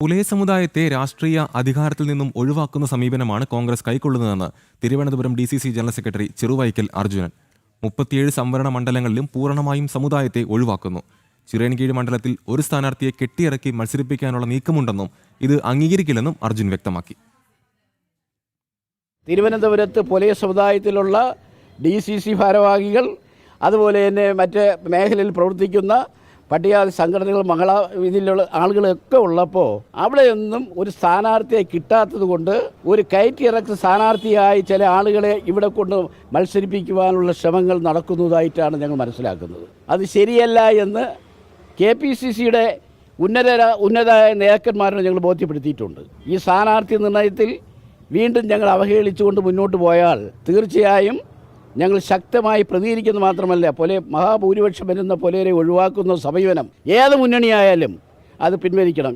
പുലയ സമുദായത്തെ രാഷ്ട്രീയ അധികാരത്തിൽ നിന്നും ഒഴിവാക്കുന്ന സമീപനമാണ് കോൺഗ്രസ് കൈക്കൊള്ളുന്നതെന്ന് Thiruvananthapuram DCC general secretary Cheruvaikkal Arjunan. 37 സംവരണ മണ്ഡലങ്ങളിലും പൂർണ്ണമായും സമുദായത്തെ ഒഴിവാക്കുന്നു. ചിറയൻകീഴ് മണ്ഡലത്തിൽ ഒരു സ്ഥാനാർത്ഥിയെ കെട്ടിയിറക്കി മത്സരിപ്പിക്കാനുള്ള നീക്കമുണ്ടെന്നും ഇത് അംഗീകരിക്കില്ലെന്നും അർജുൻ വ്യക്തമാക്കി. തിരുവനന്തപുരത്ത് പുലയ സമുദായത്തിലുള്ള DCC ഭാരവാഹികൾ, അതുപോലെ തന്നെ മറ്റ് മേഖലയിൽ പ്രവർത്തിക്കുന്ന പട്ടികജാതി സംഘടനകൾ, ഇതിലുള്ള ആളുകളൊക്കെ ഉള്ളപ്പോൾ അവിടെയൊന്നും ഒരു സ്ഥാനാർത്ഥിയെ കിട്ടാത്തത് കൊണ്ട് ഒരു കയറ്റിയിറക്ക് സ്ഥാനാർത്ഥിയായി ചില ആളുകളെ ഇവിടെ കൊണ്ട് മത്സരിപ്പിക്കുവാനുള്ള ശ്രമങ്ങൾ നടക്കുന്നതായിട്ടാണ് ഞങ്ങൾ മനസ്സിലാക്കുന്നത്. അത് ശരിയല്ല എന്ന് KPCCയുടെ ഉന്നതരായ നേതാക്കന്മാരെ ഞങ്ങൾ ബോധ്യപ്പെടുത്തിയിട്ടുണ്ട്. ഈ സ്ഥാനാർത്ഥി നിർണയത്തിൽ വീണ്ടും ഞങ്ങൾ അവഹേളിച്ചുകൊണ്ട് മുന്നോട്ട് പോയാൽ തീർച്ചയായും ഞങ്ങൾ ശക്തമായി പ്രതികരിക്കുന്നത് മാത്രമല്ല, മഹാഭൂരിപക്ഷം വരുന്ന പുലയരെ ഒഴിവാക്കുന്ന സമീപനം ഏത് മുന്നണിയായാലും അത് പിൻവലിക്കണം.